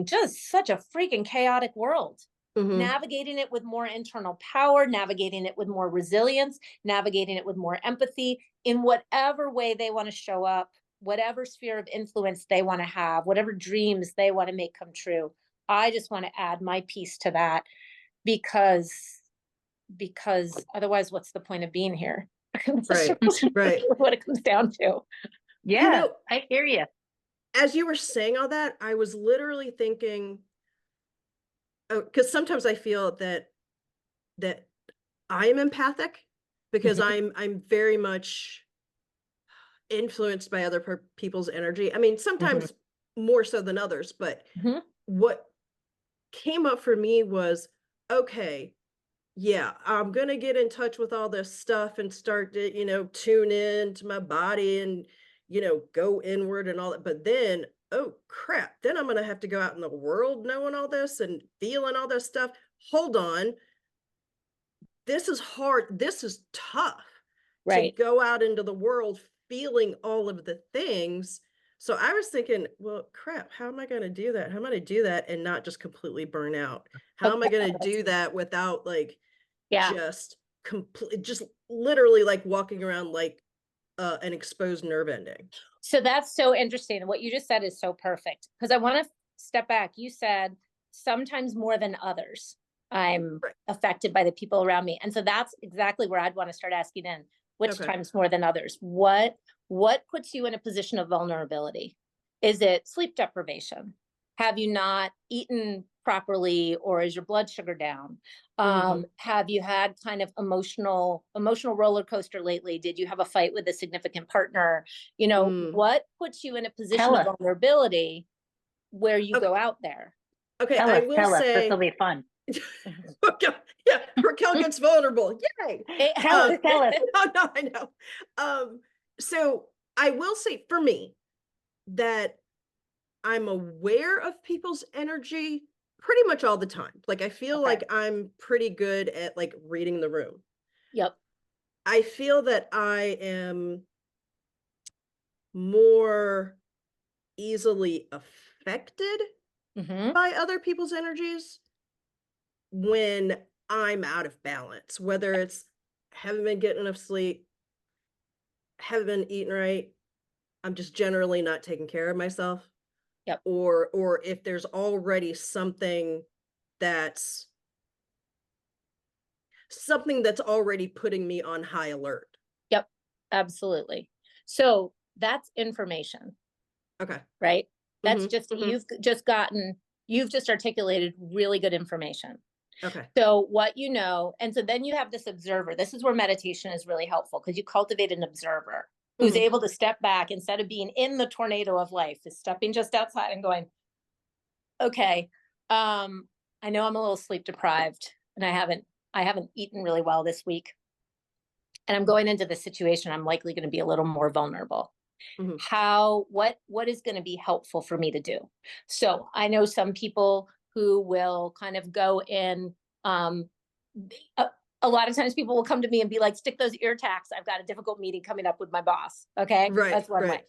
just such a freaking chaotic world. Navigating it with more internal power, navigating it with more resilience, navigating it with more empathy in whatever way they want to show up, whatever sphere of influence they want to have, whatever dreams they want to make come true. I just want to add my piece to that because otherwise, what's the point of being here? Right. What it comes down to. Yeah, I hear you. As you were saying all that, I was literally thinking, because sometimes I feel that I'm empathic because I'm very much influenced by other people's energy. I mean, sometimes more so than others, but what came up for me was, okay, yeah, I'm going to get in touch with all this stuff and start to, tune in to my body and, go inward and all that. But then, oh crap, then I'm going to have to go out in the world knowing all this and feeling all this stuff. Hold on. This is hard. This is tough to go out into the world feeling all of the things. So I was thinking, well, crap, how am I going to do that? How am I going to do that and not just completely burn out? How am I going to do that without just literally like walking around like an exposed nerve ending? So that's so interesting. What you just said is so perfect, because I want to step back. You said sometimes more than others, I'm affected by the people around me. And so that's exactly where I'd want to start asking in, which times more than others? What puts you in a position of vulnerability? Is it sleep deprivation? Have you not eaten properly, or is your blood sugar down? Have you had kind of emotional roller coaster lately? Did you have a fight with a significant partner? What puts you in a position of vulnerability where you go out there? Okay, tell I us, will tell us. say, This will be fun. yeah, Raquel gets vulnerable. Yay! Tell us. No, I know. So I will say for me that I'm aware of people's energy pretty much all the time. Like I feel like I'm pretty good at like reading the room. Yep. I feel that I am more easily affected by other people's energies when I'm out of balance, whether it's haven't been getting enough sleep, haven't been eating right, I'm just generally not taking care of myself. Yep. Or if there's already something that's already putting me on high alert. Yep, absolutely. So that's information. Okay. Right? That's you've just articulated really good information. Okay. So what and so then you have this observer. This is where meditation is really helpful, because you cultivate an observer who's able to step back instead of being in the tornado of life, is stepping just outside and going, okay, I know I'm a little sleep deprived and I haven't eaten really well this week. And I'm going into this situation, I'm likely going to be a little more vulnerable. What is going to be helpful for me to do? So I know some people who will kind of go in, a lot of times people will come to me and be like, stick those ear tags. I've got a difficult meeting coming up with my boss. Okay. Right. That's one way.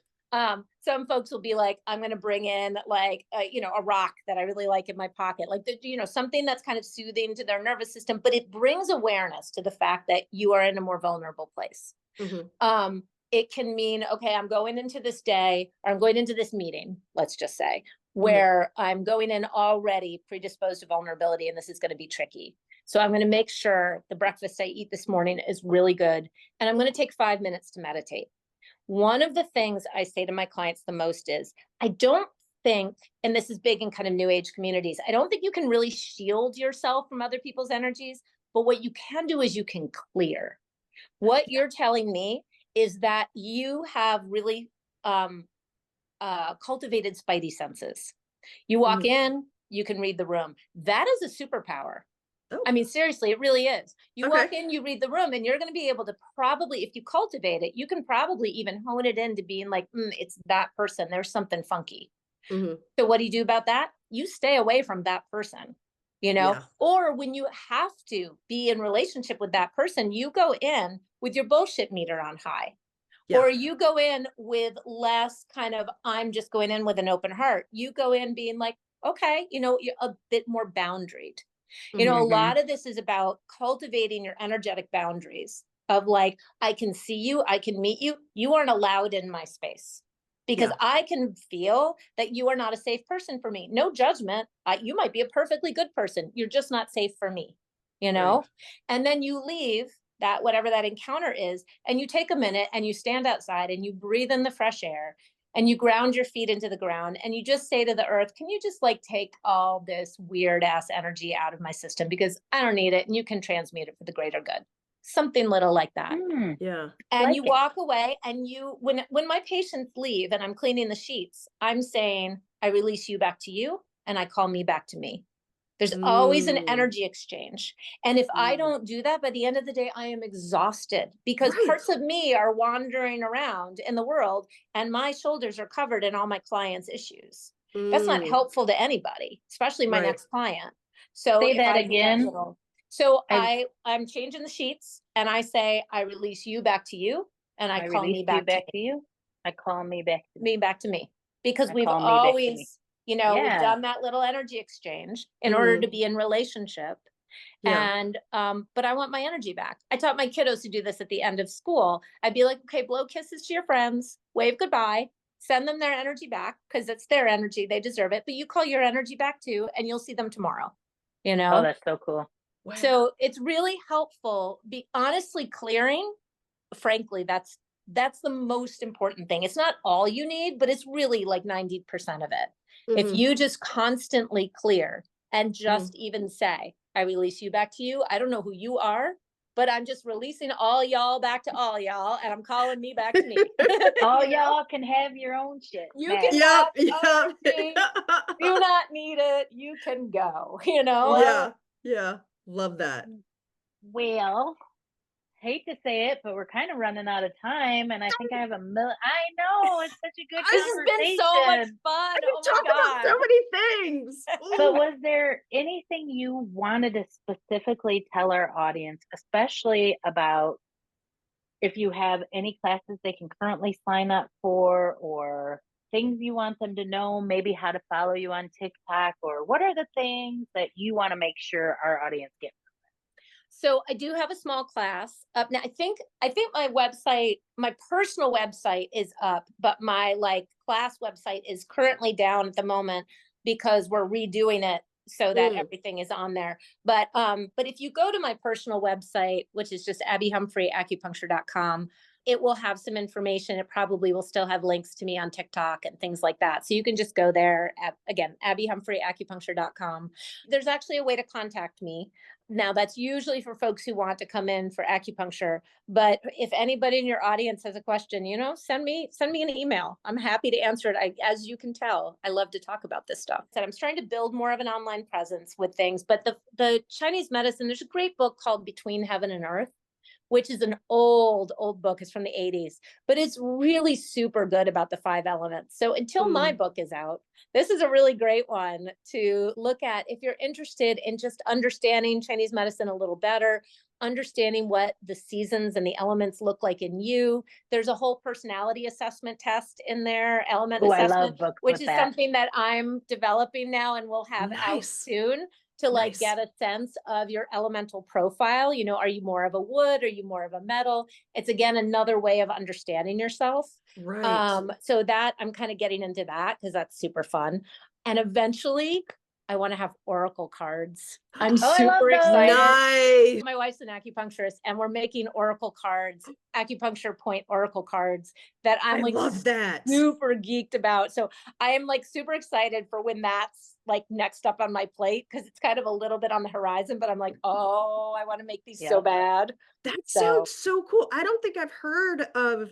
Some folks will be like, I'm going to bring in like, a rock that I really like in my pocket, like, something that's kind of soothing to their nervous system, but it brings awareness to the fact that you are in a more vulnerable place. It can mean, okay, I'm going into this day, or I'm going into this meeting, let's just say, where I'm going in already predisposed to vulnerability, and this is going to be tricky. So I'm going to make sure the breakfast I eat this morning is really good, and I'm going to take 5 minutes to meditate. One of the things I say to my clients the most is, I don't think, and this is big in kind of new age communities, I don't think you can really shield yourself from other people's energies, but what you can do is you can clear. What you're telling me is that you have really cultivated spidey senses. You walk in, you can read the room. That is a superpower. I mean, seriously, it really is. You walk in, you read the room, and you're going to be able to probably, if you cultivate it, you can probably even hone it into being like, it's that person. There's something funky. So what do you do about that? You stay away from that person, or when you have to be in relationship with that person, you go in with your bullshit meter on high. Or you go in with less kind of, I'm just going in with an open heart. You go in being like, okay, you're a bit more boundaried. A lot of this is about cultivating your energetic boundaries of like, I can see you, I can meet you. You aren't allowed in my space because I can feel that you are not a safe person for me. No judgment. You might be a perfectly good person. You're just not safe for me, Right. And then you leave that, whatever that encounter is, and you take a minute and you stand outside and you breathe in the fresh air and you ground your feet into the ground and you just say to the earth, can you just like take all this weird ass energy out of my system because I don't need it, and you can transmute it for the greater good. Something little like that. Yeah. And like you it. walk away, and when my patients leave and I'm cleaning the sheets, I'm saying, I release you back to you and I call me back to me. There's always an Mm, energy exchange. And if I mm. don't do that, by the end of the day, I am exhausted because Right. parts of me are wandering around in the world and my shoulders are covered in all my clients' issues. That's not Mm, helpful to anybody, especially my right. next client. So Say if that I do that again. little, so I I'm changing the sheets and I say, I release you back to you and I I call release me you back to back to you. I call me back to me. me back to me because I we've call me back to me. always, we've Yeah. done that little energy exchange in order Mhm. to be in relationship. Yeah. And but I want my energy back. I taught my kiddos to do this at the end of school. I'd be like, okay, blow kisses to your friends, wave goodbye, send them their energy back because it's their energy, they deserve it, but you call your energy back too and you'll see them tomorrow, you Oh, know. that's so cool. Wow. So it's really helpful, be honestly clearing. Frankly, that's the most important thing. It's not all you need, but it's really like 90% of it. If Mhm, you just constantly clear and mhm. just even say, I release you back to you. I don't know who you are, but I'm just releasing all y'all back to all y'all, and I'm calling me back to me. All You know, y'all can have your own shit you back. can Yep, have yep. everything. Do not need it. You can go, you know? Yeah, yeah. Love that. Well, hate to say it, but we're kind of running out of time, and I think I have a million. I know it's such a good I This has been so much conversation. fun. can Oh my talk about so God. many things. But Ooh. was there anything you wanted to specifically tell our audience, especially about if you have any classes they can currently sign up for, or things you want them to know, maybe how to follow you on TikTok, or what are the things that you want to make sure our audience gets? So I do have a small class up now. I think my website, my personal website is up, but my like class website is currently down at the moment because we're redoing it so that Mm, everything is on there. But if you go to my personal website, which is just abbyhumphrey.acupuncture.com, it will have some information. It probably will still have links to me on TikTok and things like that. So you can just go there at, again, abbyhumphrey.acupuncture.com. There's actually a way to contact me. Now, that's usually for folks who want to come in for acupuncture. But if anybody in your audience has a question, send me an email. I'm happy to answer it. As you can tell, I love to talk about this stuff. And I'm trying to build more of an online presence with things. But the Chinese medicine, there's a great book called Between Heaven and Earth, which is an old book. It's from the 80s, but it's really super good about the 5 elements. So until my mm, book is out, this is a really great one to look at if you're interested in just understanding Chinese medicine a little better, understanding what the seasons and the elements look like in you. There's a whole personality assessment test in there, element Oh, I assessment, love books which with is that. something that I'm developing now and will have out nice. soon to like Nice. get a sense of your elemental profile. Are you more of a wood? Are you more of a metal? It's again another way of understanding yourself. Right. So that I'm kind of getting into that because that's super fun. And eventually I want to have oracle cards. I'm Oh, I love super excited. those. Nice. My wife's an acupuncturist and we're making oracle cards, acupuncture point oracle cards that I I'm like love that. super geeked about. So I am like super excited for when that's like next up on my plate because it's kind of a little bit on the horizon, but I'm like, oh, I want to make these so Yep. bad. That So sounds so cool. I don't think I've heard of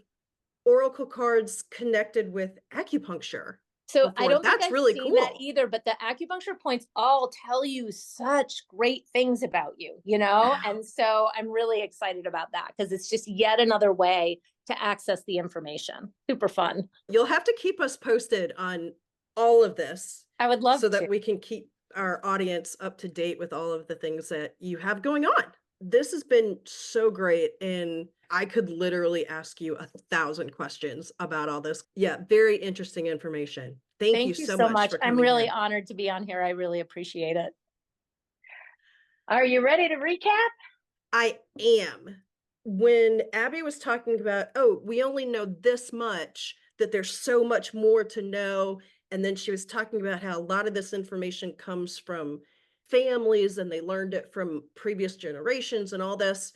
oracle cards connected with acupuncture So I before. don't think That's I've really seen that cool. either, but the acupuncture points all tell you such great things about you. Wow. And so I'm really excited about that because it's just yet another way to access the information. Super fun. You'll have to keep us posted on all of this I would love so to. that we can keep our audience up to date with all of the things that you have going on. This has been so great, and I could literally ask you 1,000 questions about all this. Yeah, very interesting information. Thank you Thank you so so much much. for I'm coming really here. honored to be on here. I really appreciate it. Are you ready to recap? I am. When Abby was talking about, oh, we only know this much, that there's so much more to know. And then she was talking about how a lot of this information comes from families and they learned it from previous generations and all this.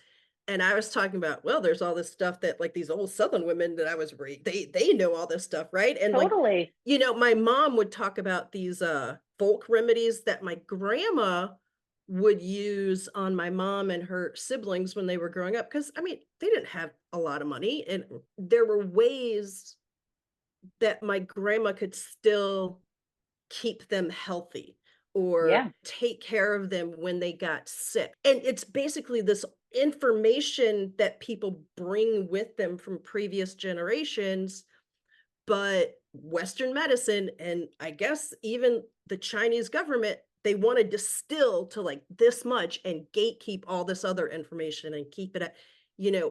And I was talking about, well, there's all this stuff that like these old Southern women that I was they know all this stuff, right? And like, Totally. my mom would talk about these folk remedies that my grandma would use on my mom and her siblings when they were growing up, because I mean they didn't have a lot of money, and there were ways that my grandma could still keep them healthy, or take care of them when they got sick. And it's basically this information that people bring with them from previous generations, but Western medicine, and I guess even the Chinese government, they want to distill to like this much and gatekeep all this other information and keep it,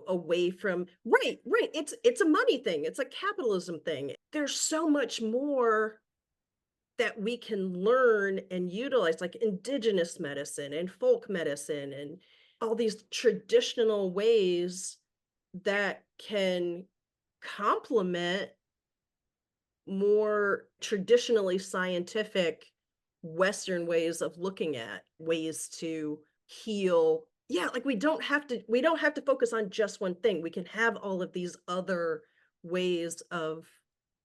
away from, right. It's a money thing. It's a capitalism thing. There's so much more that we can learn and utilize, like indigenous medicine and folk medicine and all these traditional ways that can complement more traditionally scientific Western ways of looking at ways to heal. Yeah, like we don't have to focus on just one thing. We can have all of these other ways of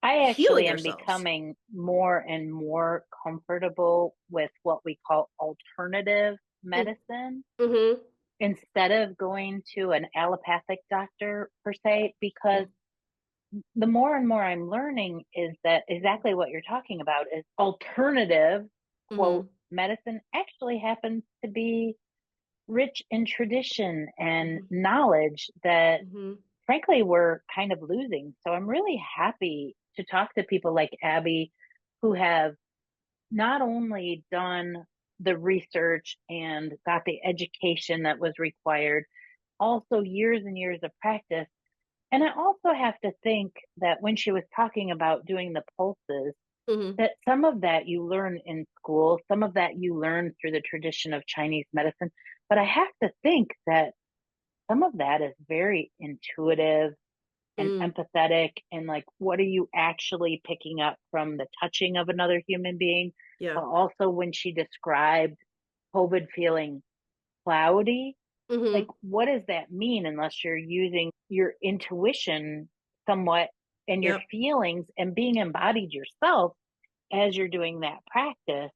I actually healing am ourselves. becoming more and more comfortable with what we call alternative medicine Mm-hmm. instead of going to an allopathic doctor per se, because the more and more I'm learning is that exactly what you're talking about is alternative, quote, medicine actually happens to be rich in tradition and knowledge that frankly we're kind of losing. So I'm really happy to talk to people like Abby who have not only done the research and got the education that was required, also years and years of practice. And I also have to think that when she was talking about doing the pulses, that some of that you learn in school, some of that you learn through the tradition of Chinese medicine. But I have to think that some of that is very intuitive and empathetic. And like, what are you actually picking up from the touching of another human being? Yeah. But also when she described COVID feeling cloudy, like, what does that mean unless you're using your intuition somewhat and your feelings and being embodied yourself as you're doing that practice?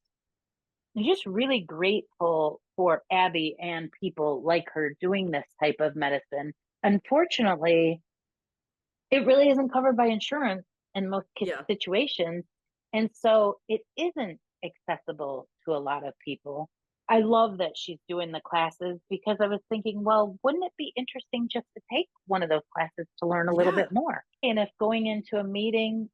I'm just really grateful for Abby and people like her doing this type of medicine. Unfortunately, it really isn't covered by insurance in most situations. And so it isn't accessible to a lot of people. I love that she's doing the classes because I was thinking, well, wouldn't it be interesting just to take one of those classes to learn a little bit more? And if going into a meeting,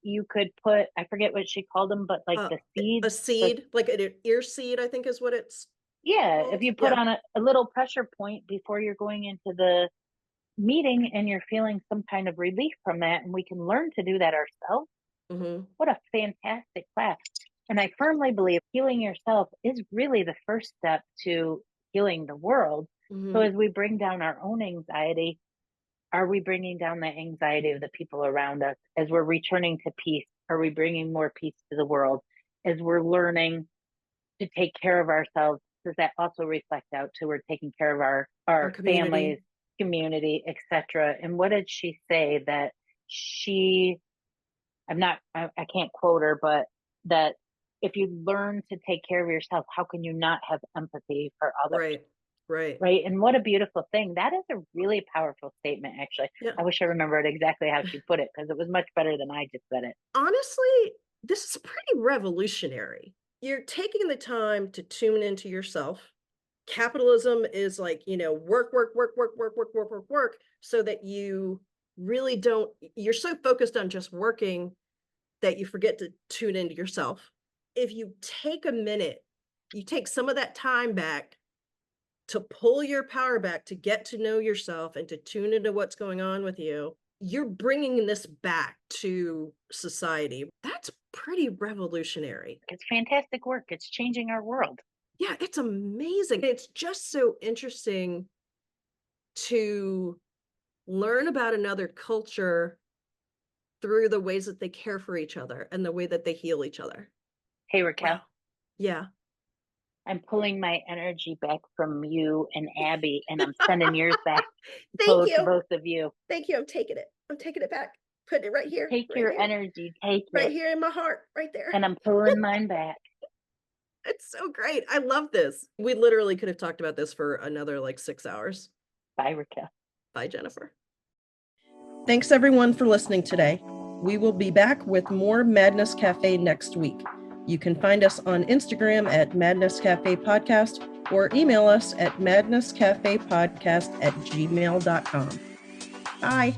you could put, I forget what she called them, but like the seed. A seed, like an ear seed, I think is what it's called. If you put on a little pressure point before you're going into the meeting and you're feeling some kind of relief from that, and we can learn to do that ourselves. What a fantastic class. And I firmly believe healing yourself is really the first step to healing the world. So as we bring down our own anxiety, are we bringing down the anxiety of the people around us? As we're returning to peace, are we bringing more peace to the world? As we're learning to take care of ourselves, does that also reflect out to we're taking care of our families, community, etc.? And what did she say that I can't quote her, but that if you learn to take care of yourself, how can you not have empathy for others? Right. And what a beautiful thing. That is a really powerful statement, actually. I wish I remembered exactly how she put it because it was much better than I just said it. Honestly, this is pretty revolutionary. You're taking the time to tune into yourself. Capitalism is like, work, so that you really you're so focused on just working that you forget to tune into yourself. If you take a minute, you take some of that time back to pull your power back, to get to know yourself and to tune into what's going on with you, you're bringing this back to society. That's pretty revolutionary. It's fantastic work. It's changing our world. Yeah, it's amazing. It's just so interesting to learn about another culture through the ways that they care for each other and the way that they heal each other. Hey, Raquel. Wow. Yeah. I'm pulling my energy back from you and Abby, and I'm sending yours back to both of you. Thank you. I'm taking it back. Put it right here. Take your energy. Take it. Right here in my heart, right there. And I'm pulling mine back. It's so great. I love this. We literally could have talked about this for another 6 hours. Bye, Raquel. Bye, Jennifer. Thanks everyone for listening today. We will be back with more Madness Cafe next week. You can find us on Instagram at Madness Cafe Podcast or email us at madnesscafepodcast@gmail.com. Bye.